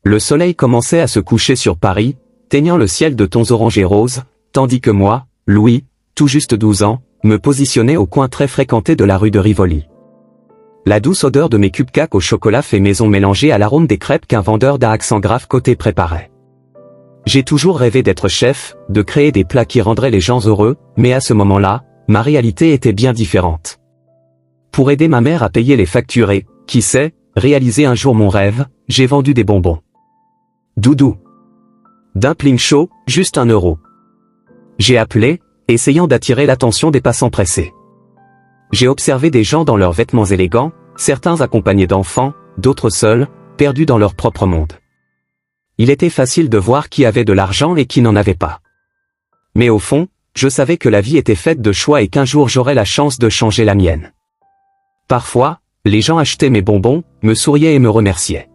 Le soleil commençait à se coucher sur Paris, teignant le ciel de tons orange et rose, tandis que moi, Louis, tout juste 12 ans, me positionnais au coin très fréquenté de la rue de Rivoli. La douce odeur de mes cupcakes au chocolat fait maison mélangée à l'arôme des crêpes qu'un vendeur d'un accent grave côté préparait. J'ai toujours rêvé d'être chef, de créer des plats qui rendraient les gens heureux, mais à ce moment-là, ma réalité était bien différente. Pour aider ma mère à payer les factures et, qui sait, réaliser un jour mon rêve, j'ai vendu des bonbons. Doudou. Dumpling chaud, juste 1 euro. J'ai appelé, essayant d'attirer l'attention des passants pressés. J'ai observé des gens dans leurs vêtements élégants, certains accompagnés d'enfants, d'autres seuls, perdus dans leur propre monde. Il était facile de voir qui avait de l'argent et qui n'en avait pas. Mais au fond, je savais que la vie était faite de choix et qu'un jour j'aurais la chance de changer la mienne. Parfois, les gens achetaient mes bonbons, me souriaient et me remerciaient.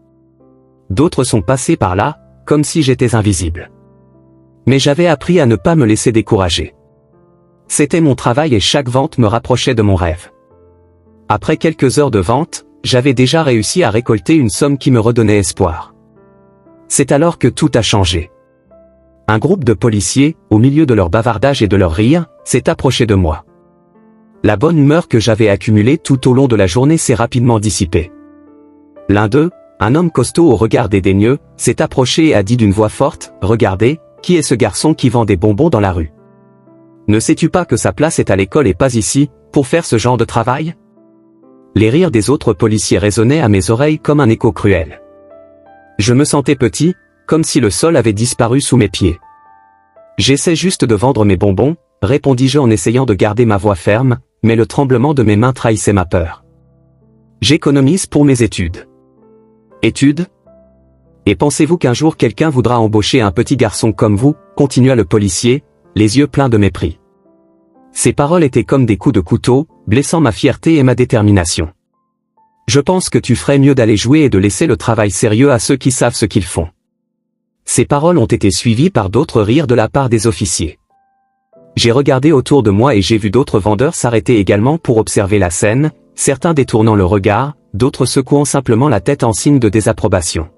D'autres sont passés par là, comme si j'étais invisible. Mais j'avais appris à ne pas me laisser décourager. C'était mon travail et chaque vente me rapprochait de mon rêve. Après quelques heures de vente, j'avais déjà réussi à récolter une somme qui me redonnait espoir. C'est alors que tout a changé. Un groupe de policiers, au milieu de leur bavardage et de leur rire, s'est approché de moi. La bonne humeur que j'avais accumulée tout au long de la journée s'est rapidement dissipée. L'un d'eux, un homme costaud au regard dédaigneux, s'est approché et a dit d'une voix forte, « Regardez, qui est ce garçon qui vend des bonbons dans la rue? Ne sais-tu pas que sa place est à l'école et pas ici, pour faire ce genre de travail ?» Les rires des autres policiers résonnaient à mes oreilles comme un écho cruel. Je me sentais petit, comme si le sol avait disparu sous mes pieds. « J'essaie juste de vendre mes bonbons, » répondis-je en essayant de garder ma voix ferme, mais le tremblement de mes mains trahissait ma peur. « J'économise pour mes études. » « Études ? Et pensez-vous qu'un jour quelqu'un voudra embaucher un petit garçon comme vous ?» continua le policier, les yeux pleins de mépris. Ces paroles étaient comme des coups de couteau, blessant ma fierté et ma détermination. « Je pense que tu ferais mieux d'aller jouer et de laisser le travail sérieux à ceux qui savent ce qu'ils font. » Ces paroles ont été suivies par d'autres rires de la part des officiers. J'ai regardé autour de moi et j'ai vu d'autres vendeurs s'arrêter également pour observer la scène, certains détournant le regard, d'autres secouant simplement la tête en signe de désapprobation.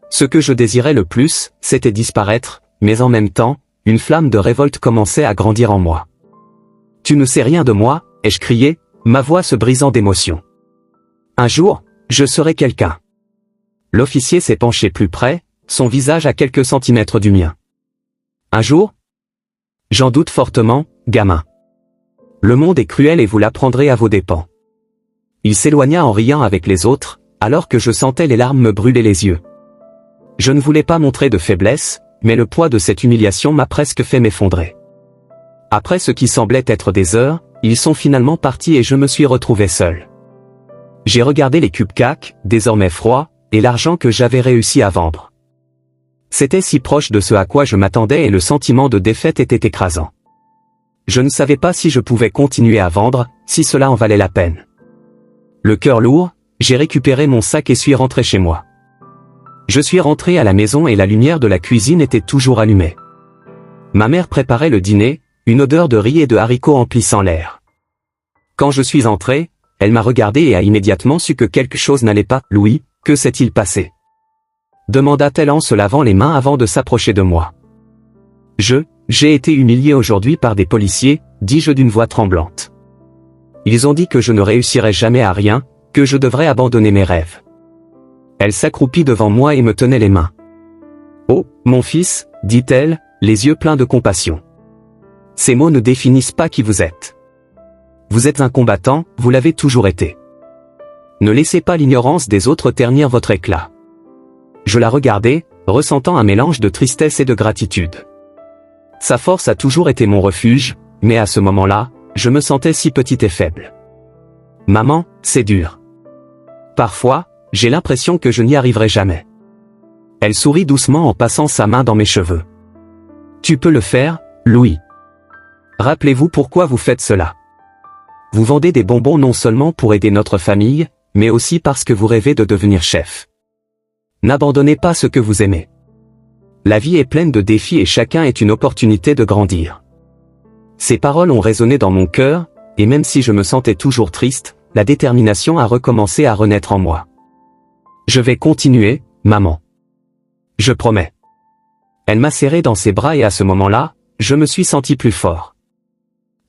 Ce que je désirais le plus, c'était disparaître, mais en même temps, une flamme de révolte commençait à grandir en moi. « Tu ne sais rien de moi » ai-je crié, ma voix se brisant d'émotion. « Un jour, je serai quelqu'un. » L'officier s'est penché plus près, son visage à quelques centimètres du mien. « Un jour ? J'en doute fortement, gamin. Le monde est cruel et vous l'apprendrez à vos dépens. » Il s'éloigna en riant avec les autres, alors que je sentais les larmes me brûler les yeux. Je ne voulais pas montrer de faiblesse, mais le poids de cette humiliation m'a presque fait m'effondrer. Après ce qui semblait être des heures, ils sont finalement partis et je me suis retrouvé seul. J'ai regardé les cupcakes, désormais froids, et l'argent que j'avais réussi à vendre. C'était si proche de ce à quoi je m'attendais et le sentiment de défaite était écrasant. Je ne savais pas si je pouvais continuer à vendre, si cela en valait la peine. Le cœur lourd, j'ai récupéré mon sac et suis rentré chez moi. Je suis rentré à la maison et la lumière de la cuisine était toujours allumée. Ma mère préparait le dîner, une odeur de riz et de haricots emplissant l'air. Quand je suis entré, elle m'a regardé et a immédiatement su que quelque chose n'allait pas. « Louis, que s'est-il passé ?» demanda-t-elle en se lavant les mains avant de s'approcher de moi. « J'ai été humilié aujourd'hui par des policiers, » dis-je d'une voix tremblante. Ils ont dit que je ne réussirais jamais à rien, que je devrais abandonner mes rêves. Elle s'accroupit devant moi et me tenait les mains. « Oh, mon fils, » dit-elle, les yeux pleins de compassion. Ces mots ne définissent pas qui vous êtes. Vous êtes un combattant, vous l'avez toujours été. Ne laissez pas l'ignorance des autres ternir votre éclat. Je la regardais, ressentant un mélange de tristesse et de gratitude. Sa force a toujours été mon refuge, mais à ce moment-là, je me sentais si petit et faible. Maman, c'est dur. Parfois, j'ai l'impression que je n'y arriverai jamais. Elle sourit doucement en passant sa main dans mes cheveux. Tu peux le faire, Louis. Rappelez-vous pourquoi vous faites cela. Vous vendez des bonbons non seulement pour aider notre famille, mais aussi parce que vous rêvez de devenir chef. N'abandonnez pas ce que vous aimez. La vie est pleine de défis et chacun est une opportunité de grandir. Ces paroles ont résonné dans mon cœur, et même si je me sentais toujours triste, la détermination a recommencé à renaître en moi. Je vais continuer, maman. je promets. Elle m'a serré dans ses bras et à ce moment-là, je me suis senti plus fort.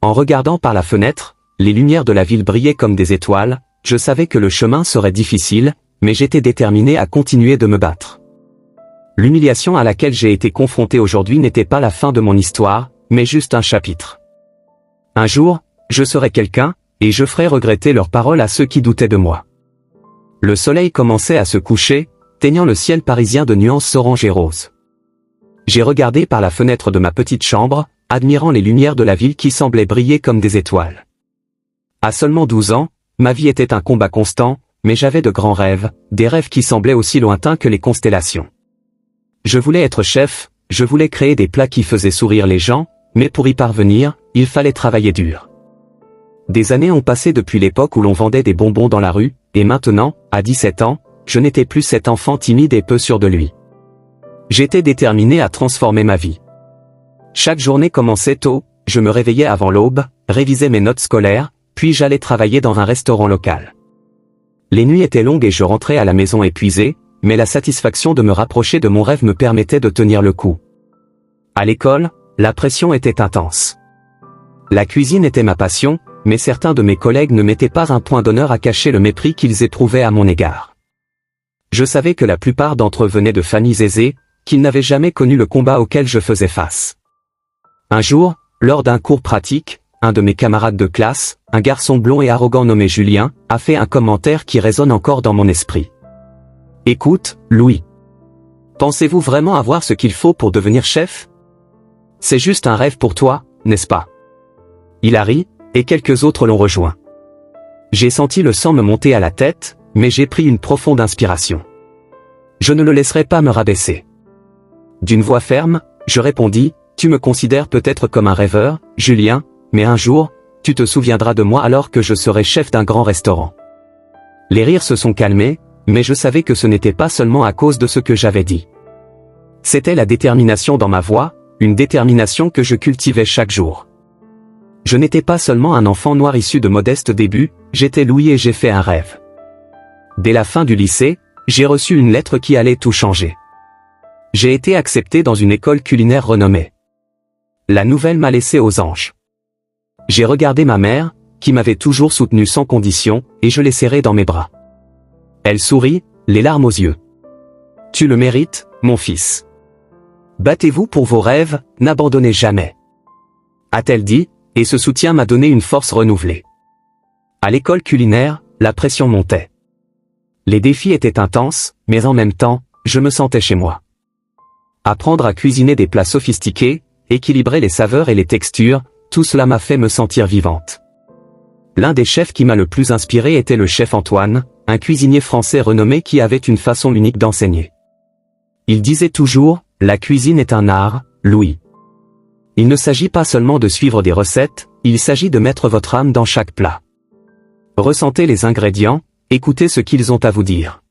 En regardant par la fenêtre, les lumières de la ville brillaient comme des étoiles, je savais que le chemin serait difficile, mais j'étais déterminé à continuer de me battre. L'humiliation à laquelle j'ai été confronté aujourd'hui n'était pas la fin de mon histoire, mais juste un chapitre. Un jour, je serai quelqu'un, et je ferai regretter leurs paroles à ceux qui doutaient de moi. Le soleil commençait à se coucher, teignant le ciel parisien de nuances orange et rose. J'ai regardé par la fenêtre de ma petite chambre, admirant les lumières de la ville qui semblaient briller comme des étoiles. À seulement 12 ans, ma vie était un combat constant, mais j'avais de grands rêves, des rêves qui semblaient aussi lointains que les constellations. Je voulais être chef, je voulais créer des plats qui faisaient sourire les gens, mais pour y parvenir, il fallait travailler dur. Des années ont passé depuis l'époque où l'on vendait des bonbons dans la rue, et maintenant, à 17 ans, je n'étais plus cet enfant timide et peu sûr de lui. J'étais déterminé à transformer ma vie. Chaque journée commençait tôt, je me réveillais avant l'aube, révisais mes notes scolaires, puis j'allais travailler dans un restaurant local. Les nuits étaient longues et je rentrais à la maison épuisé, mais la satisfaction de me rapprocher de mon rêve me permettait de tenir le coup. À l'école, la pression était intense. La cuisine était ma passion, mais certains de mes collègues ne mettaient pas un point d'honneur à cacher le mépris qu'ils éprouvaient à mon égard. Je savais que la plupart d'entre eux venaient de familles aisées, qu'ils n'avaient jamais connu le combat auquel je faisais face. Un jour, lors d'un cours pratique, un de mes camarades de classe, un garçon blond et arrogant nommé Julien, a fait un commentaire qui résonne encore dans mon esprit. « Écoute, Louis. Pensez-vous vraiment avoir ce qu'il faut pour devenir chef? C'est juste un rêve pour toi, n'est-ce pas ?» Il a ri, et quelques autres l'ont rejoint. J'ai senti le sang me monter à la tête, mais j'ai pris une profonde inspiration. Je ne le laisserai pas me rabaisser. D'une voix ferme, je répondis, « Tu me considères peut-être comme un rêveur, Julien, mais un jour, tu te souviendras de moi alors que je serai chef d'un grand restaurant. » Les rires se sont calmés, mais je savais que ce n'était pas seulement à cause de ce que j'avais dit. C'était la détermination dans ma voix, une détermination que je cultivais chaque jour. Je n'étais pas seulement un enfant noir issu de modestes débuts, j'étais Louis et j'ai fait un rêve. Dès la fin du lycée, j'ai reçu une lettre qui allait tout changer. J'ai été accepté dans une école culinaire renommée. La nouvelle m'a laissé aux anges. J'ai regardé ma mère, qui m'avait toujours soutenu sans condition, et je l'ai serrée dans mes bras. Elle sourit, les larmes aux yeux. « Tu le mérites, mon fils. Battez-vous pour vos rêves, n'abandonnez jamais. » A-t-elle dit, et ce soutien m'a donné une force renouvelée. À l'école culinaire, la pression montait. Les défis étaient intenses, mais en même temps, je me sentais chez moi. Apprendre à cuisiner des plats sophistiqués, équilibrer les saveurs et les textures, tout cela m'a fait me sentir vivante. L'un des chefs qui m'a le plus inspiré était le chef Antoine, un cuisinier français renommé qui avait une façon unique d'enseigner. Il disait toujours, « La cuisine est un art, Louis. Il ne s'agit pas seulement de suivre des recettes, il s'agit de mettre votre âme dans chaque plat. Ressentez les ingrédients, écoutez ce qu'ils ont à vous dire. »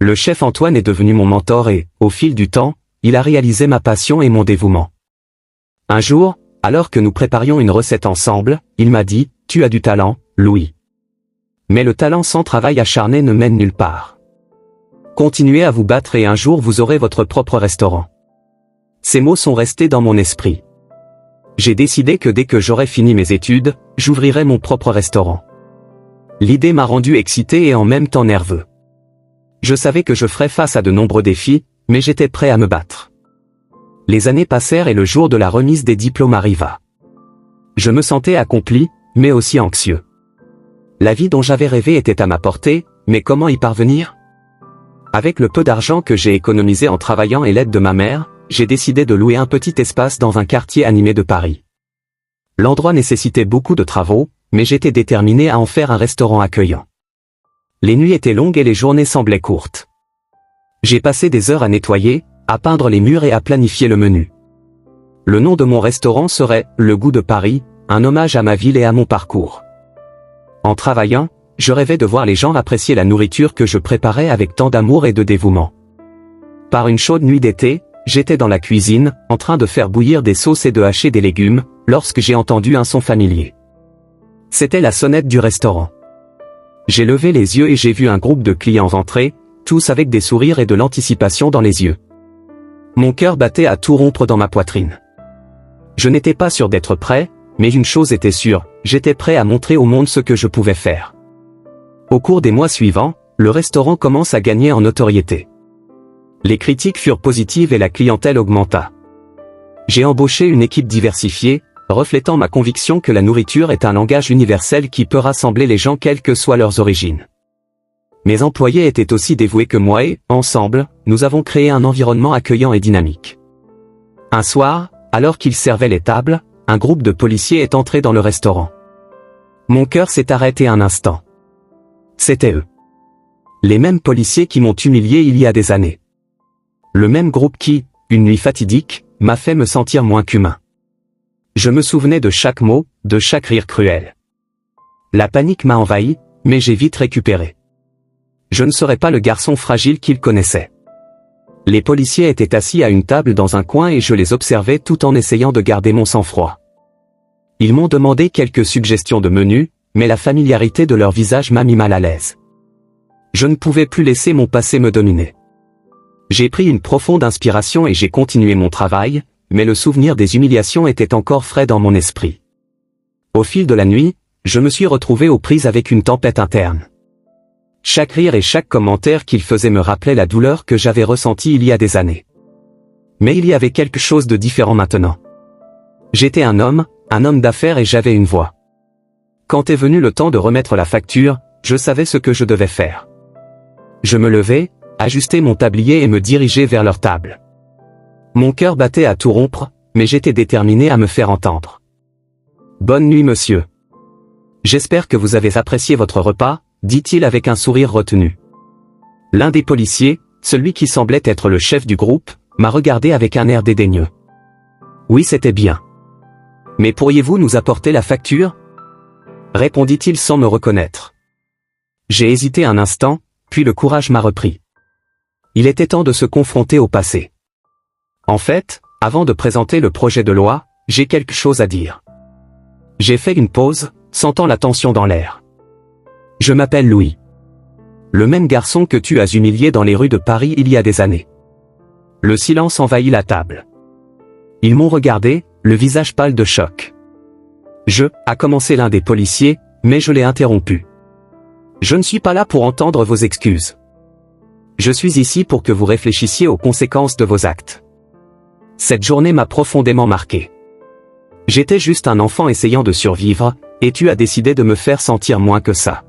Le chef Antoine est devenu mon mentor et, au fil du temps, il a réalisé ma passion et mon dévouement. Un jour, alors que nous préparions une recette ensemble, il m'a dit, « Tu as du talent, Louis. Mais le talent sans travail acharné ne mène nulle part. Continuez à vous battre et un jour vous aurez votre propre restaurant. » Ces mots sont restés dans mon esprit. J'ai décidé que dès que j'aurais fini mes études, j'ouvrirais mon propre restaurant. L'idée m'a rendu excité et en même temps nerveux. Je savais que je ferais face à de nombreux défis, mais j'étais prêt à me battre. Les années passèrent et le jour de la remise des diplômes arriva. Je me sentais accompli, mais aussi anxieux. La vie dont j'avais rêvé était à ma portée, mais comment y parvenir? Avec le peu d'argent que j'ai économisé en travaillant et l'aide de ma mère, j'ai décidé de louer un petit espace dans un quartier animé de Paris. L'endroit nécessitait beaucoup de travaux, mais j'étais déterminé à en faire un restaurant accueillant. Les nuits étaient longues et les journées semblaient courtes. J'ai passé des heures à nettoyer, à peindre les murs et à planifier le menu. Le nom de mon restaurant serait « Le goût de Paris », un hommage à ma ville et à mon parcours. En travaillant, je rêvais de voir les gens apprécier la nourriture que je préparais avec tant d'amour et de dévouement. Par une chaude nuit d'été, j'étais dans la cuisine, en train de faire bouillir des sauces et de hacher des légumes, lorsque j'ai entendu un son familier. C'était la sonnette du restaurant. J'ai levé les yeux et j'ai vu un groupe de clients entrer, tous avec des sourires et de l'anticipation dans les yeux. Mon cœur battait à tout rompre dans ma poitrine. Je n'étais pas sûr d'être prêt, mais une chose était sûre, j'étais prêt à montrer au monde ce que je pouvais faire. Au cours des mois suivants, le restaurant commence à gagner en notoriété. Les critiques furent positives et la clientèle augmenta. J'ai embauché une équipe diversifiée, reflétant ma conviction que la nourriture est un langage universel qui peut rassembler les gens quelles que soient leurs origines. Mes employés étaient aussi dévoués que moi et, ensemble, nous avons créé un environnement accueillant et dynamique. Un soir, alors qu'ils servaient les tables, un groupe de policiers est entré dans le restaurant. Mon cœur s'est arrêté un instant. C'étaient eux. Les mêmes policiers qui m'ont humilié il y a des années. Le même groupe qui, une nuit fatidique, m'a fait me sentir moins qu'humain. Je me souvenais de chaque mot, de chaque rire cruel. La panique m'a envahi, mais j'ai vite récupéré. Je ne serais pas le garçon fragile qu'ils connaissaient. Les policiers étaient assis à une table dans un coin et je les observais tout en essayant de garder mon sang-froid. Ils m'ont demandé quelques suggestions de menu, mais la familiarité de leur visage m'a mis mal à l'aise. Je ne pouvais plus laisser mon passé me dominer. J'ai pris une profonde inspiration et j'ai continué mon travail, mais le souvenir des humiliations était encore frais dans mon esprit. Au fil de la nuit, je me suis retrouvé aux prises avec une tempête interne. Chaque rire et chaque commentaire qu'ils faisaient me rappelait la douleur que j'avais ressentie il y a des années. Mais il y avait quelque chose de différent maintenant. J'étais un homme d'affaires et j'avais une voix. Quand est venu le temps de remettre la facture, je savais ce que je devais faire. Je me levai, ajustai mon tablier et me dirigeai vers leur table. Mon cœur battait à tout rompre, mais j'étais déterminé à me faire entendre. « Bonne nuit monsieur. J'espère que vous avez apprécié votre repas, » dit-il avec un sourire retenu. L'un des policiers, celui qui semblait être le chef du groupe, m'a regardé avec un air dédaigneux. « Oui, c'était bien. Mais pourriez-vous nous apporter la facture ?» répondit-il sans me reconnaître. J'ai hésité un instant, puis le courage m'a repris. Il était temps de se confronter au passé. En fait, avant de présenter le projet de loi, j'ai quelque chose à dire. J'ai fait une pause, sentant la tension dans l'air. Je m'appelle Louis. Le même garçon que tu as humilié dans les rues de Paris il y a des années. Le silence envahit la table. Ils m'ont regardé, le visage pâle de choc. A commencé l'un des policiers, mais je l'ai interrompu. Je ne suis pas là pour entendre vos excuses. Je suis ici pour que vous réfléchissiez aux conséquences de vos actes. Cette journée m'a profondément marqué. J'étais juste un enfant essayant de survivre, et tu as décidé de me faire sentir moins que ça.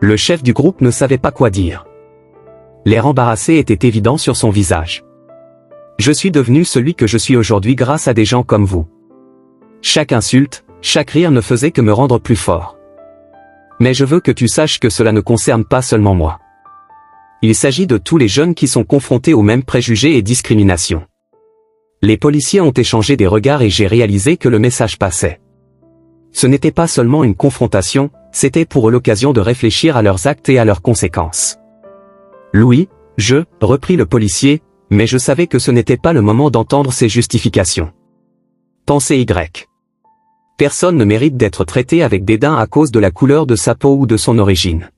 Le chef du groupe ne savait pas quoi dire. L'air embarrassé était évident sur son visage. Je suis devenu celui que je suis aujourd'hui grâce à des gens comme vous. Chaque insulte, chaque rire ne faisait que me rendre plus fort. Mais je veux que tu saches que cela ne concerne pas seulement moi. Il s'agit de tous les jeunes qui sont confrontés aux mêmes préjugés et discriminations. Les policiers ont échangé des regards et j'ai réalisé que le message passait. Ce n'était pas seulement une confrontation, c'était pour eux l'occasion de réfléchir à leurs actes et à leurs conséquences. Louis, reprit le policier, mais je savais que ce n'était pas le moment d'entendre ces justifications. Pensez Y. Personne ne mérite d'être traité avec dédain à cause de la couleur de sa peau ou de son origine.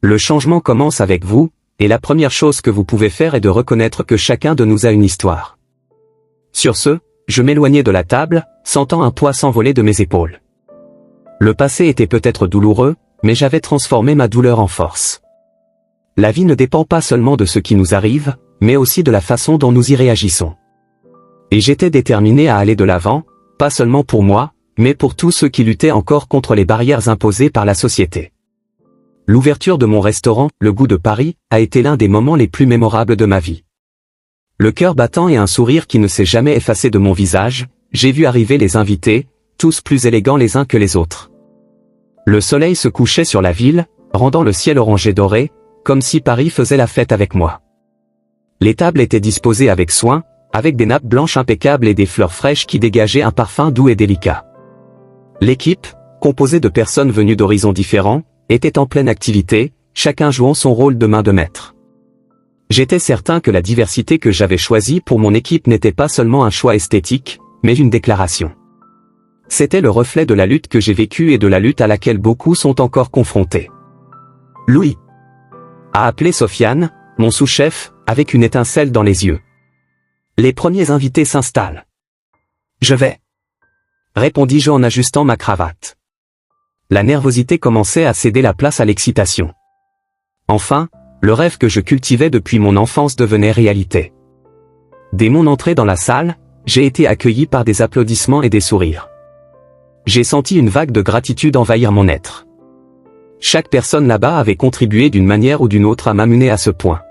Le changement commence avec vous, et la première chose que vous pouvez faire est de reconnaître que chacun de nous a une histoire. Sur ce, je m'éloignai de la table, sentant un poids s'envoler de mes épaules. Le passé était peut-être douloureux, mais j'avais transformé ma douleur en force. La vie ne dépend pas seulement de ce qui nous arrive, mais aussi de la façon dont nous y réagissons. Et j'étais déterminé à aller de l'avant, pas seulement pour moi, mais pour tous ceux qui luttaient encore contre les barrières imposées par la société. L'ouverture de mon restaurant, Le Goût de Paris, a été l'un des moments les plus mémorables de ma vie. Le cœur battant et un sourire qui ne s'est jamais effacé de mon visage, j'ai vu arriver les invités, tous plus élégants les uns que les autres. Le soleil se couchait sur la ville, rendant le ciel orangé doré, comme si Paris faisait la fête avec moi. Les tables étaient disposées avec soin, avec des nappes blanches impeccables et des fleurs fraîches qui dégageaient un parfum doux et délicat. L'équipe, composée de personnes venues d'horizons différents, était en pleine activité, chacun jouant son rôle de main de maître. J'étais certain que la diversité que j'avais choisie pour mon équipe n'était pas seulement un choix esthétique, mais une déclaration. C'était le reflet de la lutte que j'ai vécue et de la lutte à laquelle beaucoup sont encore confrontés. Louis a appelé Sofiane, mon sous-chef, avec une étincelle dans les yeux. Les premiers invités s'installent. Je vais, répondis-je en ajustant ma cravate. La nervosité commençait à céder la place à l'excitation. Enfin, le rêve que je cultivais depuis mon enfance devenait réalité. Dès mon entrée dans la salle, j'ai été accueilli par des applaudissements et des sourires. J'ai senti une vague de gratitude envahir mon être. Chaque personne là-bas avait contribué d'une manière ou d'une autre à m'amener à ce point.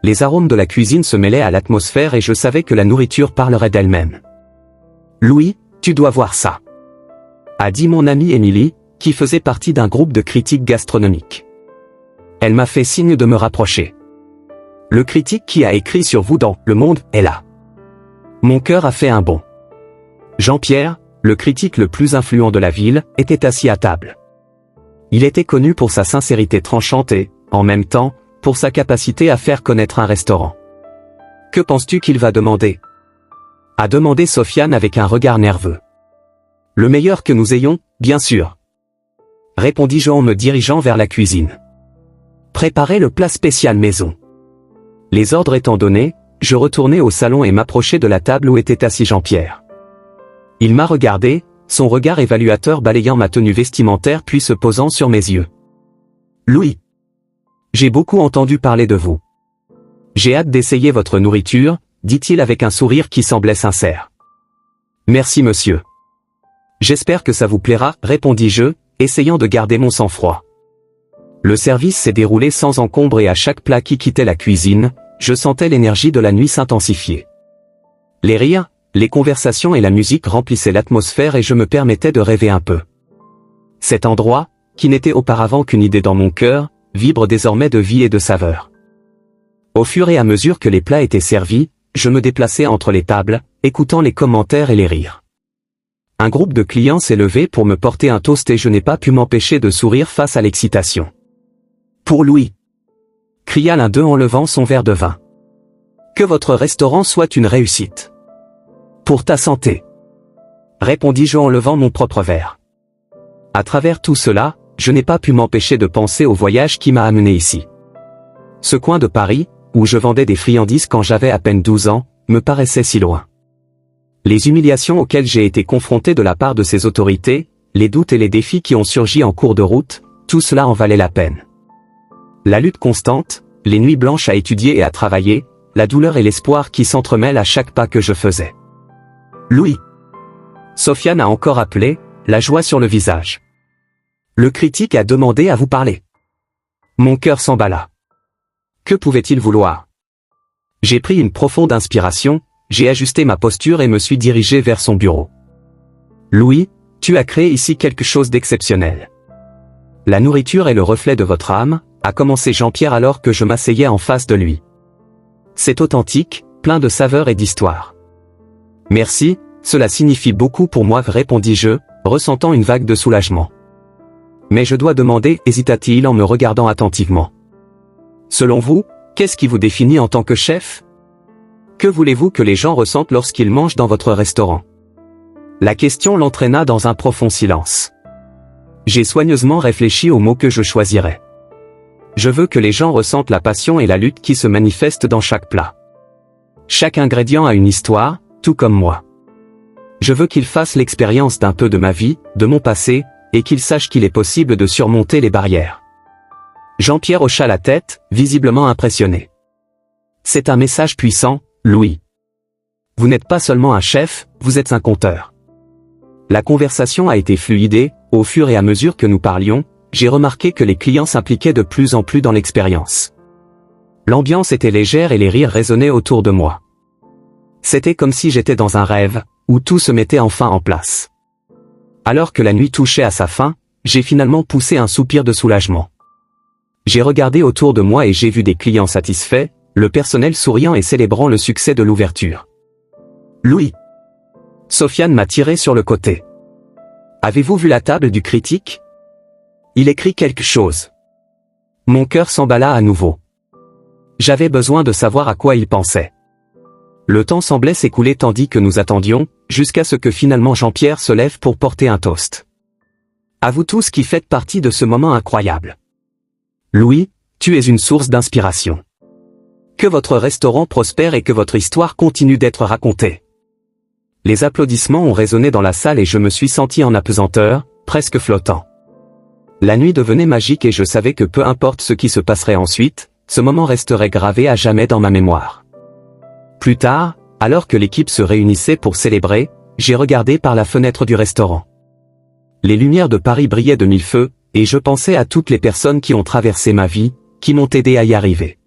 Les arômes de la cuisine se mêlaient à l'atmosphère et je savais que la nourriture parlerait d'elle-même. « Louis, tu dois voir ça », a dit mon amie Émilie, qui faisait partie d'un groupe de critiques gastronomiques. Elle m'a fait signe de me rapprocher. « Le critique qui a écrit sur vous dans Le Monde est là. » Mon cœur a fait un bond. Jean-Pierre, le critique le plus influent de la ville, était assis à table. Il était connu pour sa sincérité tranchante et, en même temps, pour sa capacité à faire connaître un restaurant. « Que penses-tu qu'il va demander ?» a demandé Sofiane avec un regard nerveux. « Le meilleur que nous ayons, bien sûr. » répondis-je en me dirigeant vers la cuisine. « Préparez le plat spécial maison. » Les ordres étant donnés, je retournai au salon et m'approchai de la table où était assis Jean-Pierre. Il m'a regardé, son regard évaluateur balayant ma tenue vestimentaire puis se posant sur mes yeux. « Louis, j'ai beaucoup entendu parler de vous. J'ai hâte d'essayer votre nourriture, dit-il avec un sourire qui semblait sincère. Merci monsieur. J'espère que ça vous plaira, répondis-je, essayant de garder mon sang-froid. Le service s'est déroulé sans encombre et à chaque plat qui quittait la cuisine, je sentais l'énergie de la nuit s'intensifier. Les rires, les conversations et la musique remplissaient l'atmosphère et je me permettais de rêver un peu. Cet endroit, qui n'était auparavant qu'une idée dans mon cœur, vibre désormais de vie et de saveur. Au fur et à mesure que les plats étaient servis, je me déplaçais entre les tables, écoutant les commentaires et les rires. Un groupe de clients s'est levé pour me porter un toast et je n'ai pas pu m'empêcher de sourire face à l'excitation. « Pour Louis !» cria l'un d'eux en levant son verre de vin. « Que votre restaurant soit une réussite. »« Pour ta santé !» répondis-je en levant mon propre verre. À travers tout cela, je n'ai pas pu m'empêcher de penser au voyage qui m'a amené ici. Ce coin de Paris, où je vendais des friandises quand j'avais à peine 12 ans, me paraissait si loin. Les humiliations auxquelles j'ai été confronté de la part de ces autorités, les doutes et les défis qui ont surgi en cours de route, tout cela en valait la peine. La lutte constante, les nuits blanches à étudier et à travailler, la douleur et l'espoir qui s'entremêlent à chaque pas que je faisais. « Louis !» Sofiane a encore appelé, la joie sur le visage. « Le critique a demandé à vous parler. » Mon cœur s'emballa. Que pouvait-il vouloir? J'ai pris une profonde inspiration, j'ai ajusté ma posture et me suis dirigé vers son bureau. « Louis, tu as créé ici quelque chose d'exceptionnel. La nourriture est le reflet de votre âme, » a commencé Jean-Pierre alors que je m'asseyais en face de lui. « C'est authentique, plein de saveurs et d'histoire. »« Merci, cela signifie beaucoup pour moi, répondis-je, ressentant une vague de soulagement. »« Mais je dois demander, hésita-t-il en me regardant attentivement. Selon vous, qu'est-ce qui vous définit en tant que chef? Que voulez-vous que les gens ressentent lorsqu'ils mangent dans votre restaurant? » La question l'entraîna dans un profond silence. J'ai soigneusement réfléchi aux mots que je choisirais. Je veux que les gens ressentent la passion et la lutte qui se manifestent dans chaque plat. Chaque ingrédient a une histoire, tout comme moi. Je veux qu'ils fassent l'expérience d'un peu de ma vie, de mon passé, et qu'ils sachent qu'il est possible de surmonter les barrières. Jean-Pierre hocha la tête, visiblement impressionné. C'est un message puissant, Louis. Vous n'êtes pas seulement un chef, vous êtes un conteur. La conversation a été fluide et, au fur et à mesure que nous parlions, j'ai remarqué que les clients s'impliquaient de plus en plus dans l'expérience. L'ambiance était légère et les rires résonnaient autour de moi. C'était comme si j'étais dans un rêve, où tout se mettait enfin en place. Alors que la nuit touchait à sa fin, j'ai finalement poussé un soupir de soulagement. J'ai regardé autour de moi et j'ai vu des clients satisfaits, le personnel souriant et célébrant le succès de l'ouverture. « Louis !» Sofiane m'a tiré sur le côté. « Avez-vous vu la table du critique? Il écrit quelque chose. » Mon cœur s'emballa à nouveau. J'avais besoin de savoir à quoi il pensait. Le temps semblait s'écouler tandis que nous attendions, jusqu'à ce que finalement Jean-Pierre se lève pour porter un toast. À vous tous qui faites partie de ce moment incroyable. Louis, tu es une source d'inspiration. Que votre restaurant prospère et que votre histoire continue d'être racontée. Les applaudissements ont résonné dans la salle et je me suis senti en apesanteur, presque flottant. La nuit devenait magique et je savais que peu importe ce qui se passerait ensuite, ce moment resterait gravé à jamais dans ma mémoire. Plus tard, alors que l'équipe se réunissait pour célébrer, j'ai regardé par la fenêtre du restaurant. Les lumières de Paris brillaient de mille feux, et je pensais à toutes les personnes qui ont traversé ma vie, qui m'ont aidé à y arriver.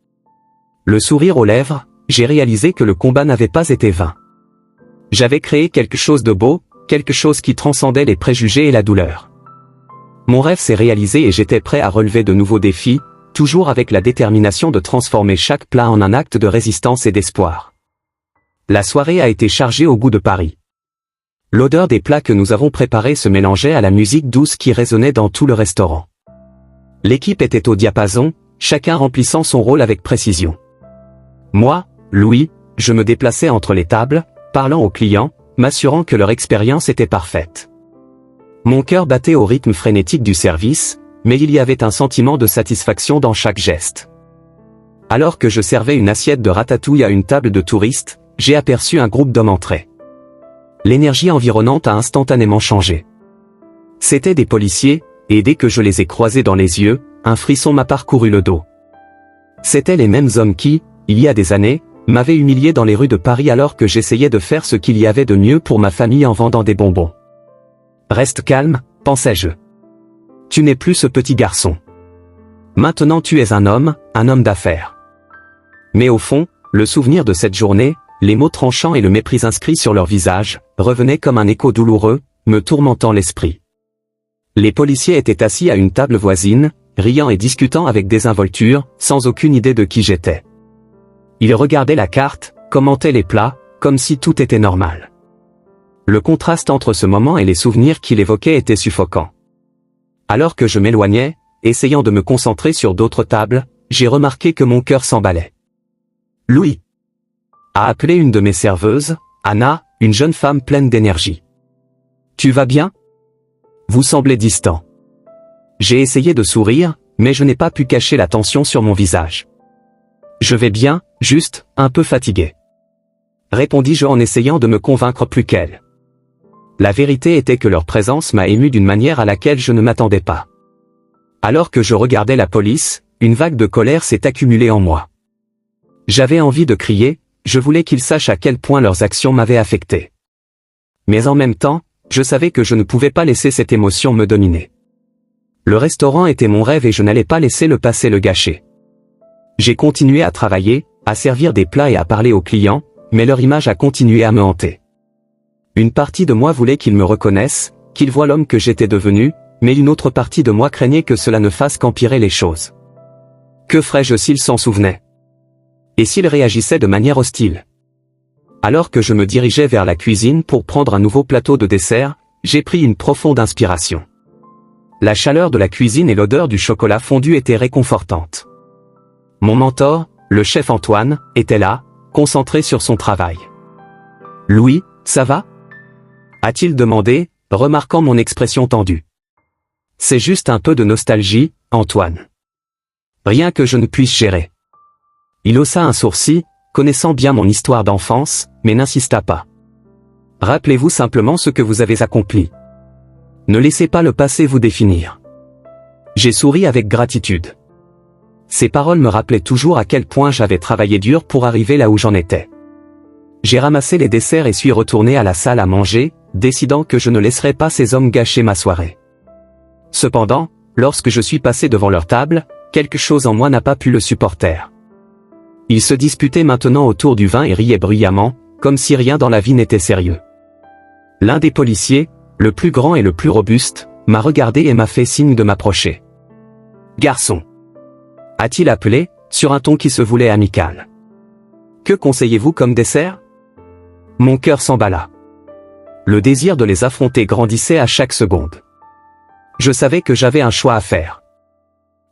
Le sourire aux lèvres, j'ai réalisé que le combat n'avait pas été vain. J'avais créé quelque chose de beau, quelque chose qui transcendait les préjugés et la douleur. Mon rêve s'est réalisé et j'étais prêt à relever de nouveaux défis, toujours avec la détermination de transformer chaque plat en un acte de résistance et d'espoir. La soirée a été chargée au goût de Paris. L'odeur des plats que nous avons préparés se mélangeait à la musique douce qui résonnait dans tout le restaurant. L'équipe était au diapason, chacun remplissant son rôle avec précision. Moi, Louis, je me déplaçais entre les tables, parlant aux clients, m'assurant que leur expérience était parfaite. Mon cœur battait au rythme frénétique du service, mais il y avait un sentiment de satisfaction dans chaque geste. Alors que je servais une assiette de ratatouille à une table de touristes, j'ai aperçu un groupe d'hommes entrer. L'énergie environnante a instantanément changé. C'étaient des policiers, et dès que je les ai croisés dans les yeux, un frisson m'a parcouru le dos. C'étaient les mêmes hommes qui, il y a des années, m'avaient humilié dans les rues de Paris alors que j'essayais de faire ce qu'il y avait de mieux pour ma famille en vendant des bonbons. Reste calme, pensais-je. Tu n'es plus ce petit garçon. Maintenant tu es un homme d'affaires. Mais au fond, le souvenir de cette journée, les mots tranchants et le mépris inscrit sur leur visage, revenaient comme un écho douloureux, me tourmentant l'esprit. Les policiers étaient assis à une table voisine, riant et discutant avec désinvolture, sans aucune idée de qui j'étais. Ils regardaient la carte, commentaient les plats, comme si tout était normal. Le contraste entre ce moment et les souvenirs qu'il évoquait était suffocant. Alors que je m'éloignais, essayant de me concentrer sur d'autres tables, j'ai remarqué que mon cœur s'emballait. Louis a appelé une de mes serveuses, Anna, une jeune femme pleine d'énergie. Tu vas bien? Vous semblez distant. J'ai essayé de sourire, mais je n'ai pas pu cacher la tension sur mon visage. Je vais bien, juste, un peu fatigué. Répondis-je en essayant de me convaincre plus qu'elle. La vérité était que leur présence m'a ému d'une manière à laquelle je ne m'attendais pas. Alors que je regardais la police, une vague de colère s'est accumulée en moi. J'avais envie de crier, je voulais qu'ils sachent à quel point leurs actions m'avaient affecté. Mais en même temps, je savais que je ne pouvais pas laisser cette émotion me dominer. Le restaurant était mon rêve et je n'allais pas laisser le passé le gâcher. J'ai continué à travailler, à servir des plats et à parler aux clients, mais leur image a continué à me hanter. Une partie de moi voulait qu'ils me reconnaissent, qu'ils voient l'homme que j'étais devenu, mais une autre partie de moi craignait que cela ne fasse qu'empirer les choses. Que ferais-je s'ils s'en souvenaient? Et s'ils réagissaient de manière hostile? Alors que je me dirigeais vers la cuisine pour prendre un nouveau plateau de dessert, j'ai pris une profonde inspiration. La chaleur de la cuisine et l'odeur du chocolat fondu étaient réconfortantes. Mon mentor, le chef Antoine, était là, concentré sur son travail. « Louis, ça va ?» a-t-il demandé, remarquant mon expression tendue. « C'est juste un peu de nostalgie, Antoine. Rien que je ne puisse gérer. » Il haussa un sourcil, connaissant bien mon histoire d'enfance, mais n'insista pas. « Rappelez-vous simplement ce que vous avez accompli. Ne laissez pas le passé vous définir. » J'ai souri avec gratitude. Ces paroles me rappelaient toujours à quel point j'avais travaillé dur pour arriver là où j'en étais. J'ai ramassé les desserts et suis retourné à la salle à manger, décidant que je ne laisserais pas ces hommes gâcher ma soirée. Cependant, lorsque je suis passé devant leur table, quelque chose en moi n'a pas pu le supporter. Ils se disputaient maintenant autour du vin et riaient bruyamment, comme si rien dans la vie n'était sérieux. L'un des policiers, le plus grand et le plus robuste, m'a regardé et m'a fait signe de m'approcher. « Garçon !» a-t-il appelé, sur un ton qui se voulait amical. « Que conseillez-vous comme dessert ?» Mon cœur s'emballa. Le désir de les affronter grandissait à chaque seconde. Je savais que j'avais un choix à faire.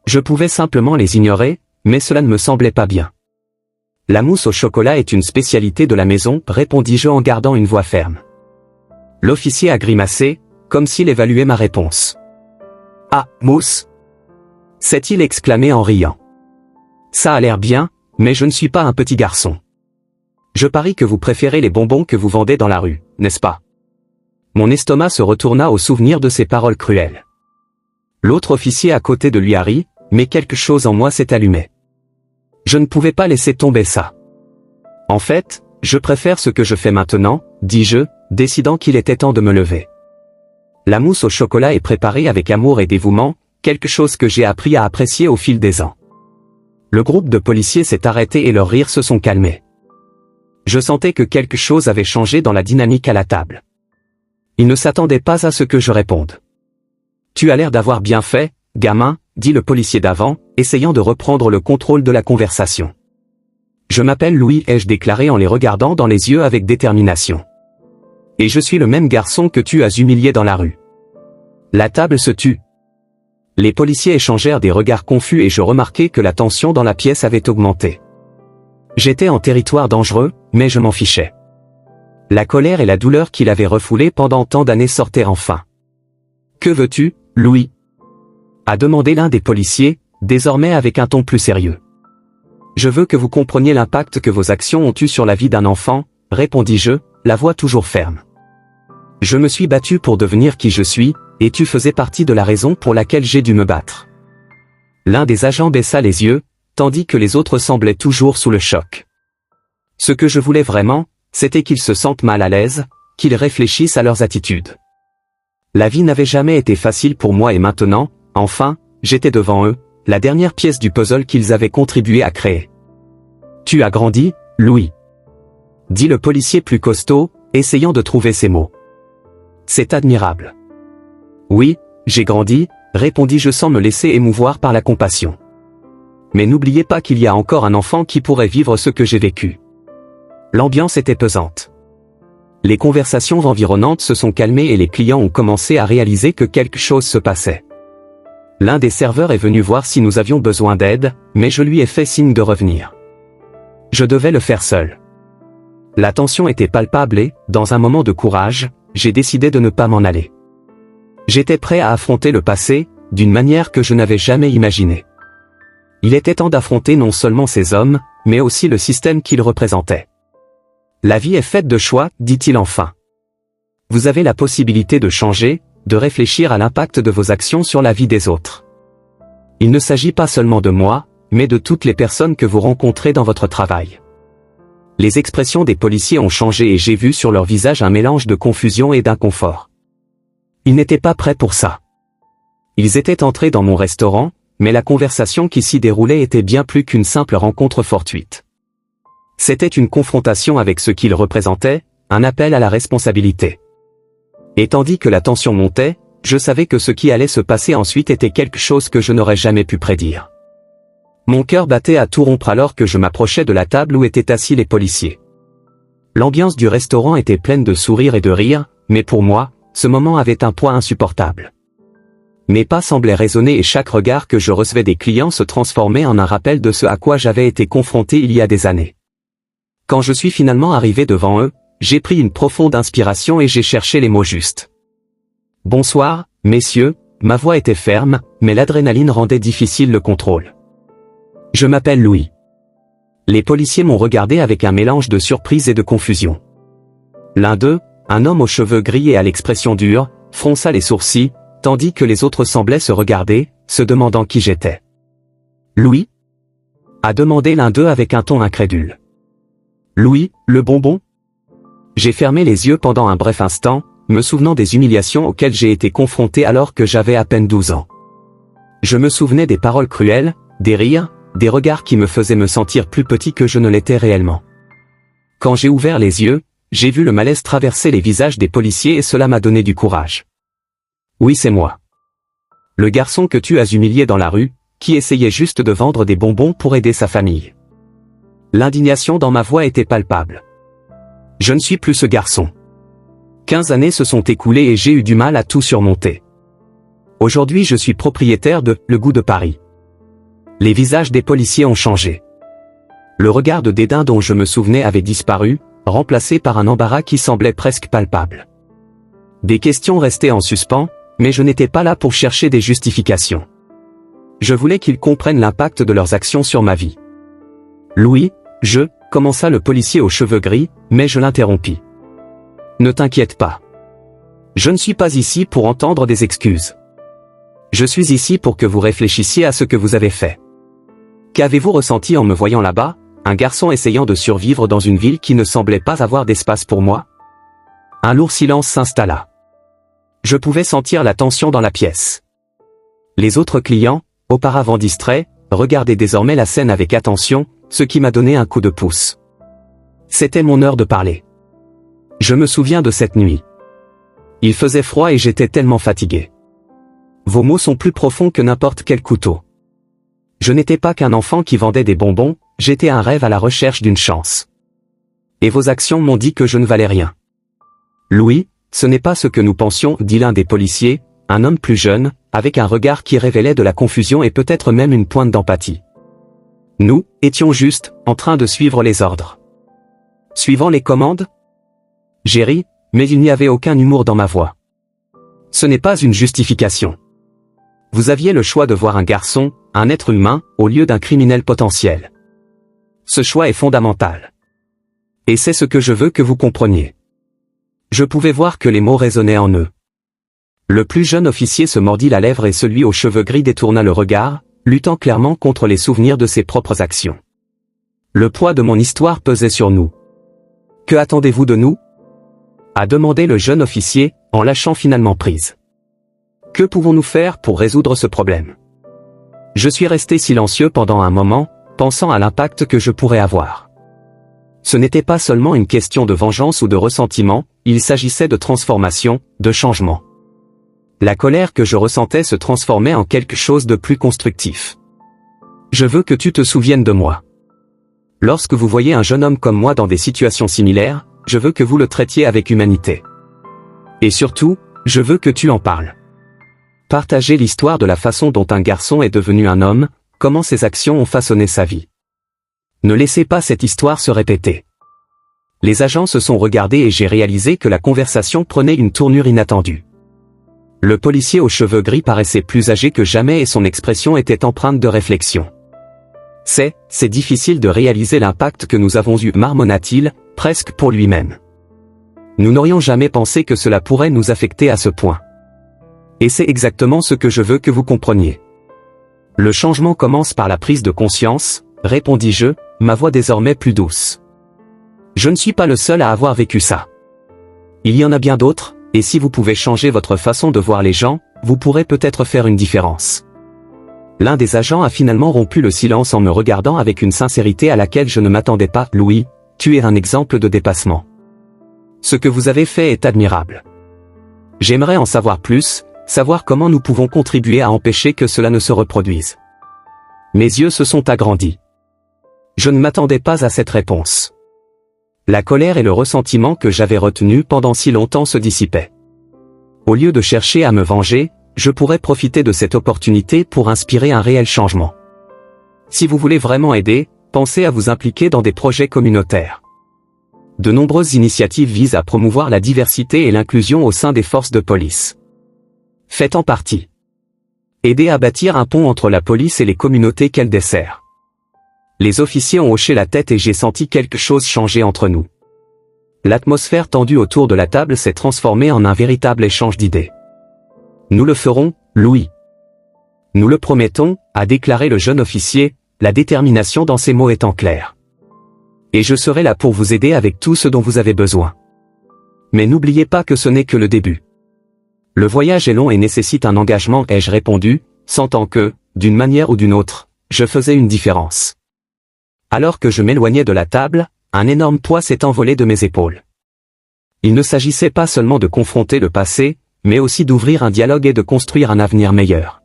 Je pouvais simplement les ignorer, mais cela ne me semblait pas bien. « La mousse au chocolat est une spécialité de la maison, répondis-je en gardant une voix ferme. L'officier a grimacé, comme s'il évaluait ma réponse. « Ah, mousse !» s'est-il exclamé en riant. « Ça a l'air bien, mais je ne suis pas un petit garçon. Je parie que vous préférez les bonbons que vous vendez dans la rue, n'est-ce pas? Mon estomac se retourna au souvenir de ces paroles cruelles. L'autre officier à côté de lui a ri, mais quelque chose en moi s'est allumé. Je ne pouvais pas laisser tomber ça. En fait, je préfère ce que je fais maintenant, dis-je, décidant qu'il était temps de me lever. La mousse au chocolat est préparée avec amour et dévouement, quelque chose que j'ai appris à apprécier au fil des ans. Le groupe de policiers s'est arrêté et leurs rires se sont calmés. Je sentais que quelque chose avait changé dans la dynamique à la table. Ils ne s'attendaient pas à ce que je réponde. « Tu as l'air d'avoir bien fait, gamin », dit le policier d'avant, essayant de reprendre le contrôle de la conversation. « Je m'appelle Louis », ai-je déclaré en les regardant dans les yeux avec détermination. « Et je suis le même garçon que tu as humilié dans la rue. » La table se tut. Les policiers échangèrent des regards confus et je remarquai que la tension dans la pièce avait augmenté. J'étais en territoire dangereux, mais je m'en fichais. La colère et la douleur qu'il avait refoulée pendant tant d'années sortaient enfin. « Que veux-tu, Louis ?» a demandé l'un des policiers, désormais avec un ton plus sérieux. « Je veux que vous compreniez l'impact que vos actions ont eu sur la vie d'un enfant, » répondis-je, la voix toujours ferme. « Je me suis battu pour devenir qui je suis, et tu faisais partie de la raison pour laquelle j'ai dû me battre. » L'un des agents baissa les yeux, tandis que les autres semblaient toujours sous le choc. Ce que je voulais vraiment, c'était qu'ils se sentent mal à l'aise, qu'ils réfléchissent à leurs attitudes. La vie n'avait jamais été facile pour moi et maintenant, enfin, j'étais devant eux, la dernière pièce du puzzle qu'ils avaient contribué à créer. « Tu as grandi, Louis », dit le policier plus costaud, essayant de trouver ses mots. « C'est admirable. » « Oui, j'ai grandi », répondis-je sans me laisser émouvoir par la compassion. « Mais n'oubliez pas qu'il y a encore un enfant qui pourrait vivre ce que j'ai vécu. » L'ambiance était pesante. Les conversations environnantes se sont calmées et les clients ont commencé à réaliser que quelque chose se passait. L'un des serveurs est venu voir si nous avions besoin d'aide, mais je lui ai fait signe de revenir. Je devais le faire seul. La tension était palpable et, dans un moment de courage, j'ai décidé de ne pas m'en aller. J'étais prêt à affronter le passé, d'une manière que je n'avais jamais imaginée. Il était temps d'affronter non seulement ces hommes, mais aussi le système qu'ils représentaient. « La vie est faite de choix », dit-il enfin. Vous avez la possibilité de changer, de réfléchir à l'impact de vos actions sur la vie des autres. Il ne s'agit pas seulement de moi, mais de toutes les personnes que vous rencontrez dans votre travail. Les expressions des policiers ont changé et j'ai vu sur leur visage un mélange de confusion et d'inconfort. Ils n'étaient pas prêts pour ça. Ils étaient entrés dans mon restaurant, mais la conversation qui s'y déroulait était bien plus qu'une simple rencontre fortuite. C'était une confrontation avec ce qu'ils représentaient, un appel à la responsabilité. Et tandis que la tension montait, je savais que ce qui allait se passer ensuite était quelque chose que je n'aurais jamais pu prédire. Mon cœur battait à tout rompre alors que je m'approchais de la table où étaient assis les policiers. L'ambiance du restaurant était pleine de sourires et de rires, mais pour moi, ce moment avait un poids insupportable. Mes pas semblaient résonner et chaque regard que je recevais des clients se transformait en un rappel de ce à quoi j'avais été confronté il y a des années. Quand je suis finalement arrivé devant eux, j'ai pris une profonde inspiration et j'ai cherché les mots justes. « Bonsoir, messieurs », ma voix était ferme, mais l'adrénaline rendait difficile le contrôle. « Je m'appelle Louis. » Les policiers m'ont regardé avec un mélange de surprise et de confusion. L'un d'eux, un homme aux cheveux gris et à l'expression dure, fronça les sourcils, tandis que les autres semblaient se regarder, se demandant qui j'étais. « Louis ?» a demandé l'un d'eux avec un ton incrédule. « Louis, le bonbon ?» J'ai fermé les yeux pendant un bref instant, me souvenant des humiliations auxquelles j'ai été confronté alors que j'avais à peine 12 ans. Je me souvenais des paroles cruelles, des rires, des regards qui me faisaient me sentir plus petit que je ne l'étais réellement. Quand j'ai ouvert les yeux, j'ai vu le malaise traverser les visages des policiers et cela m'a donné du courage. Oui, c'est moi. Le garçon que tu as humilié dans la rue, qui essayait juste de vendre des bonbons pour aider sa famille. L'indignation dans ma voix était palpable. Je ne suis plus ce garçon. 15 années se sont écoulées et j'ai eu du mal à tout surmonter. Aujourd'hui je suis propriétaire de « Le Goût de Paris ». Les visages des policiers ont changé. Le regard de dédain dont je me souvenais avait disparu, remplacé par un embarras qui semblait presque palpable. Des questions restaient en suspens, mais je n'étais pas là pour chercher des justifications. Je voulais qu'ils comprennent l'impact de leurs actions sur ma vie. Louis, commença le policier aux cheveux gris, mais je l'interrompis. Ne t'inquiète pas. Je ne suis pas ici pour entendre des excuses. Je suis ici pour que vous réfléchissiez à ce que vous avez fait. Qu'avez-vous ressenti en me voyant là-bas, un garçon essayant de survivre dans une ville qui ne semblait pas avoir d'espace pour moi? Un lourd silence s'installa. Je pouvais sentir la tension dans la pièce. Les autres clients, auparavant distraits, regardaient désormais la scène avec attention, ce qui m'a donné un coup de pouce. C'était mon heure de parler. Je me souviens de cette nuit. Il faisait froid et j'étais tellement fatigué. Vos mots sont plus profonds que n'importe quel couteau. Je n'étais pas qu'un enfant qui vendait des bonbons, j'étais un rêve à la recherche d'une chance. Et vos actions m'ont dit que je ne valais rien. Louis, ce n'est pas ce que nous pensions, dit l'un des policiers, un homme plus jeune, avec un regard qui révélait de la confusion et peut-être même une pointe d'empathie. Nous étions juste en train de suivre les ordres. Suivant les commandes? J'ai ri, mais il n'y avait aucun humour dans ma voix. Ce n'est pas une justification. Vous aviez le choix de voir un garçon, un être humain, au lieu d'un criminel potentiel. Ce choix est fondamental. Et c'est ce que je veux que vous compreniez. Je pouvais voir que les mots résonnaient en eux. Le plus jeune officier se mordit la lèvre et celui aux cheveux gris détourna le regard, luttant clairement contre les souvenirs de ses propres actions. Le poids de mon histoire pesait sur nous. Que attendez-vous de nous? A demandé le jeune officier, en lâchant finalement prise. Que pouvons-nous faire pour résoudre ce problème? Je suis resté silencieux pendant un moment, pensant à l'impact que je pourrais avoir. Ce n'était pas seulement une question de vengeance ou de ressentiment, il s'agissait de transformation, de changement. La colère que je ressentais se transformait en quelque chose de plus constructif. Je veux que tu te souviennes de moi. Lorsque vous voyez un jeune homme comme moi dans des situations similaires, je veux que vous le traitiez avec humanité. Et surtout, je veux que tu en parles. Partagez l'histoire de la façon dont un garçon est devenu un homme, comment ses actions ont façonné sa vie. Ne laissez pas cette histoire se répéter. Les agents se sont regardés et j'ai réalisé que la conversation prenait une tournure inattendue. Le policier aux cheveux gris paraissait plus âgé que jamais et son expression était empreinte de réflexion. C'est difficile de réaliser l'impact que nous avons eu, marmonna-t-il, presque pour lui-même. Nous n'aurions jamais pensé que cela pourrait nous affecter à ce point. Et c'est exactement ce que je veux que vous compreniez. Le changement commence par la prise de conscience, répondis-je, ma voix désormais plus douce. Je ne suis pas le seul à avoir vécu ça. Il y en a bien d'autres, et si vous pouvez changer votre façon de voir les gens, vous pourrez peut-être faire une différence. L'un des agents a finalement rompu le silence en me regardant avec une sincérité à laquelle je ne m'attendais pas. Louis, tu es un exemple de dépassement. Ce que vous avez fait est admirable. J'aimerais en savoir plus, savoir comment nous pouvons contribuer à empêcher que cela ne se reproduise. Mes yeux se sont agrandis. Je ne m'attendais pas à cette réponse. La colère et le ressentiment que j'avais retenus pendant si longtemps se dissipaient. Au lieu de chercher à me venger, je pourrais profiter de cette opportunité pour inspirer un réel changement. Si vous voulez vraiment aider, pensez à vous impliquer dans des projets communautaires. De nombreuses initiatives visent à promouvoir la diversité et l'inclusion au sein des forces de police. Faites en partie. Aidez à bâtir un pont entre la police et les communautés qu'elle dessert. Les officiers ont hoché la tête et j'ai senti quelque chose changer entre nous. L'atmosphère tendue autour de la table s'est transformée en un véritable échange d'idées. Nous le ferons, Louis. Nous le promettons, a déclaré le jeune officier, la détermination dans ses mots étant claire. Et je serai là pour vous aider avec tout ce dont vous avez besoin. Mais n'oubliez pas que ce n'est que le début. Le voyage est long et nécessite un engagement, ai-je répondu, sentant que, d'une manière ou d'une autre, je faisais une différence. Alors que je m'éloignais de la table, un énorme poids s'est envolé de mes épaules. Il ne s'agissait pas seulement de confronter le passé, mais aussi d'ouvrir un dialogue et de construire un avenir meilleur.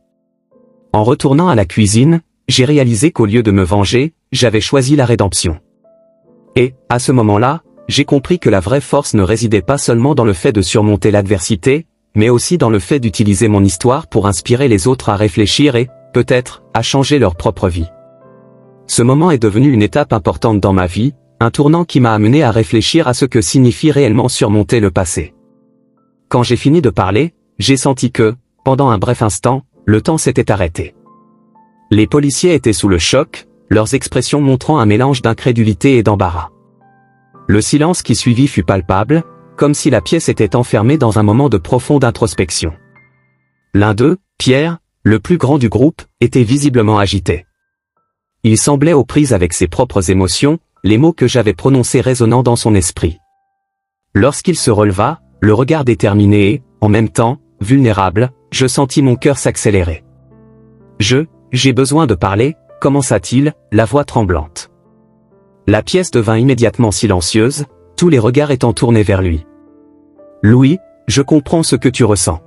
En retournant à la cuisine, j'ai réalisé qu'au lieu de me venger, j'avais choisi la rédemption. Et, à ce moment-là, j'ai compris que la vraie force ne résidait pas seulement dans le fait de surmonter l'adversité, mais aussi dans le fait d'utiliser mon histoire pour inspirer les autres à réfléchir et, peut-être, à changer leur propre vie. Ce moment est devenu une étape importante dans ma vie, un tournant qui m'a amené à réfléchir à ce que signifie réellement surmonter le passé. Quand j'ai fini de parler, j'ai senti que, pendant un bref instant, le temps s'était arrêté. Les policiers étaient sous le choc, leurs expressions montrant un mélange d'incrédulité et d'embarras. Le silence qui suivit fut palpable, comme si la pièce était enfermée dans un moment de profonde introspection. L'un d'eux, Pierre, le plus grand du groupe, était visiblement agité. Il semblait aux prises avec ses propres émotions, les mots que j'avais prononcés résonnant dans son esprit. Lorsqu'il se releva, le regard déterminé et, en même temps, vulnérable, je sentis mon cœur s'accélérer. J'ai besoin de parler, commença-t-il, la voix tremblante. La pièce devint immédiatement silencieuse, tous les regards étant tournés vers lui. Louis, je comprends ce que tu ressens.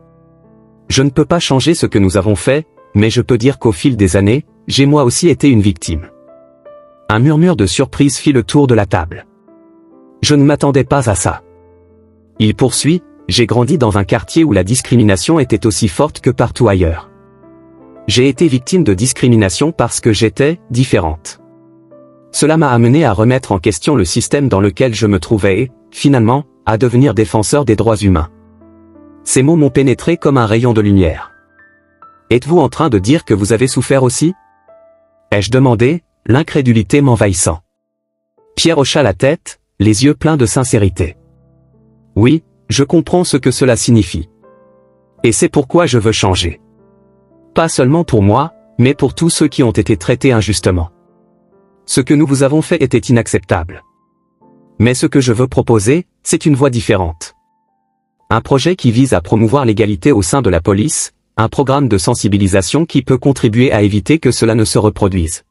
Je ne peux pas changer ce que nous avons fait, mais je peux dire qu'au fil des années, j'ai moi aussi été une victime. Un murmure de surprise fit le tour de la table. Je ne m'attendais pas à ça. Il poursuit, j'ai grandi dans un quartier où la discrimination était aussi forte que partout ailleurs. J'ai été victime de discrimination parce que j'étais différente. Cela m'a amené à remettre en question le système dans lequel je me trouvais et, finalement, à devenir défenseur des droits humains. Ces mots m'ont pénétré comme un rayon de lumière. Êtes-vous en train de dire que vous avez souffert aussi? Ai-je demandé, l'incrédulité m'envahissant. Pierre hocha la tête, les yeux pleins de sincérité. Oui, je comprends ce que cela signifie. Et c'est pourquoi je veux changer. Pas seulement pour moi, mais pour tous ceux qui ont été traités injustement. Ce que nous vous avons fait était inacceptable. Mais ce que je veux proposer, c'est une voie différente. Un projet qui vise à promouvoir l'égalité au sein de la police, un programme de sensibilisation qui peut contribuer à éviter que cela ne se reproduise.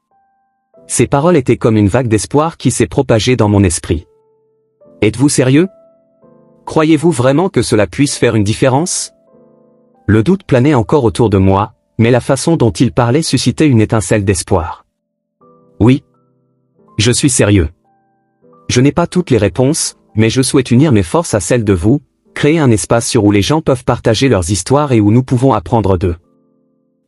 Ces paroles étaient comme une vague d'espoir qui s'est propagée dans mon esprit. Êtes-vous sérieux? Croyez-vous vraiment que cela puisse faire une différence? Le doute planait encore autour de moi, mais la façon dont il parlait suscitait une étincelle d'espoir. Oui. Je suis sérieux. Je n'ai pas toutes les réponses, mais je souhaite unir mes forces à celles de vous, créer un espace où les gens peuvent partager leurs histoires et où nous pouvons apprendre d'eux.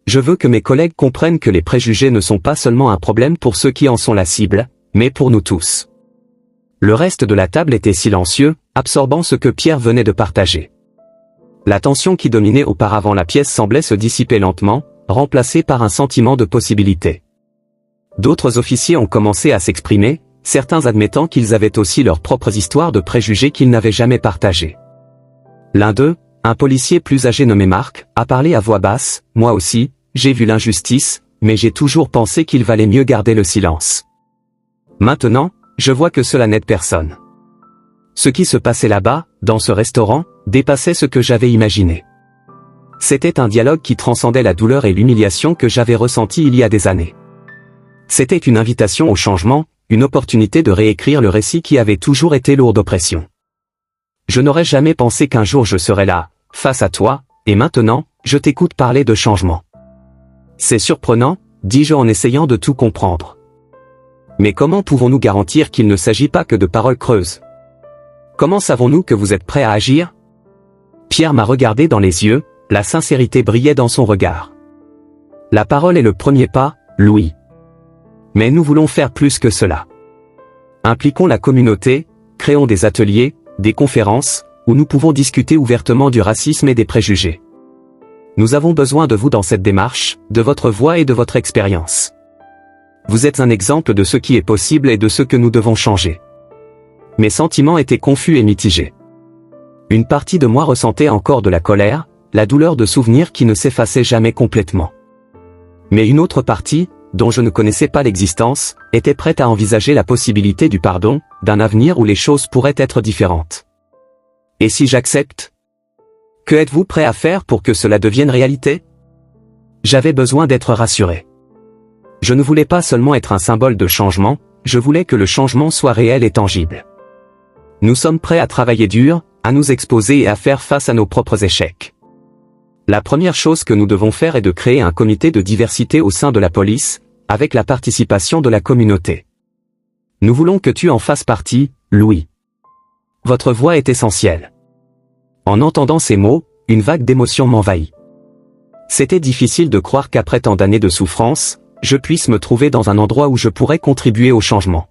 Je veux que mes collègues comprennent que les préjugés ne sont pas seulement un problème pour ceux qui en sont la cible, mais pour nous tous. Le reste de la table était silencieux, absorbant ce que Pierre venait de partager. La tension qui dominait auparavant la pièce semblait se dissiper lentement, remplacée par un sentiment de possibilité. D'autres officiers ont commencé à s'exprimer, certains admettant qu'ils avaient aussi leurs propres histoires de préjugés qu'ils n'avaient jamais partagées. L'un d'eux, un policier plus âgé nommé Marc, a parlé à voix basse, « Moi aussi, j'ai vu l'injustice, mais j'ai toujours pensé qu'il valait mieux garder le silence. Maintenant, je vois que cela n'aide personne. » Ce qui se passait là-bas, dans ce restaurant, dépassait ce que j'avais imaginé. C'était un dialogue qui transcendait la douleur et l'humiliation que j'avais ressenties il y a des années. C'était une invitation au changement, une opportunité de réécrire le récit qui avait toujours été lourd d'oppression. Je n'aurais jamais pensé qu'un jour je serais là, face à toi, et maintenant, je t'écoute parler de changement. C'est surprenant, dis-je en essayant de tout comprendre. Mais comment pouvons-nous garantir qu'il ne s'agit pas que de paroles creuses? Comment savons-nous que vous êtes prêt à agir? Pierre m'a regardé dans les yeux, la sincérité brillait dans son regard. La parole est le premier pas, Louis. Mais nous voulons faire plus que cela. Impliquons la communauté, créons des ateliers, des conférences, où nous pouvons discuter ouvertement du racisme et des préjugés. Nous avons besoin de vous dans cette démarche, de votre voix et de votre expérience. Vous êtes un exemple de ce qui est possible et de ce que nous devons changer. Mes sentiments étaient confus et mitigés. Une partie de moi ressentait encore de la colère, la douleur de souvenirs qui ne s'effaçaient jamais complètement. Mais une autre partie, dont je ne connaissais pas l'existence, était prête à envisager la possibilité du pardon, d'un avenir où les choses pourraient être différentes. Et si j'accepte? Que êtes-vous prêt à faire pour que cela devienne réalité? J'avais besoin d'être rassuré. Je ne voulais pas seulement être un symbole de changement, je voulais que le changement soit réel et tangible. Nous sommes prêts à travailler dur, à nous exposer et à faire face à nos propres échecs. La première chose que nous devons faire est de créer un comité de diversité au sein de la police, avec la participation de la communauté. Nous voulons que tu en fasses partie, Louis. Votre voix est essentielle. En entendant ces mots, une vague d'émotion m'envahit. C'était difficile de croire qu'après tant d'années de souffrance, je puisse me trouver dans un endroit où je pourrais contribuer au changement.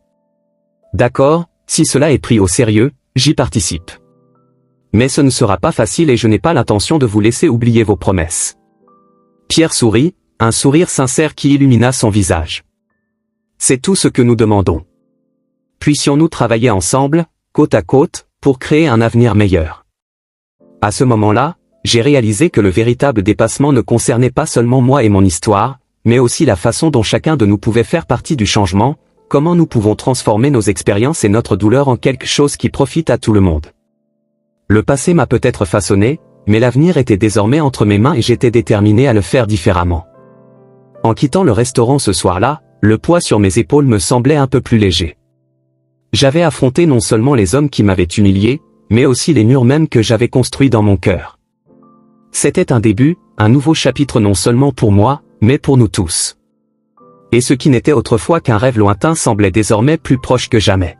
D'accord, si cela est pris au sérieux, j'y participe. Mais ce ne sera pas facile et je n'ai pas l'intention de vous laisser oublier vos promesses. Pierre sourit, un sourire sincère qui illumina son visage. C'est tout ce que nous demandons. Puissions-nous travailler ensemble, côte à côte, pour créer un avenir meilleur. À ce moment-là, j'ai réalisé que le véritable dépassement ne concernait pas seulement moi et mon histoire, mais aussi la façon dont chacun de nous pouvait faire partie du changement, comment nous pouvons transformer nos expériences et notre douleur en quelque chose qui profite à tout le monde. Le passé m'a peut-être façonné, mais l'avenir était désormais entre mes mains et j'étais déterminé à le faire différemment. En quittant le restaurant ce soir-là, le poids sur mes épaules me semblait un peu plus léger. J'avais affronté non seulement les hommes qui m'avaient humilié, mais aussi les murs mêmes que j'avais construits dans mon cœur. C'était un début, un nouveau chapitre non seulement pour moi, mais pour nous tous. Et ce qui n'était autrefois qu'un rêve lointain semblait désormais plus proche que jamais.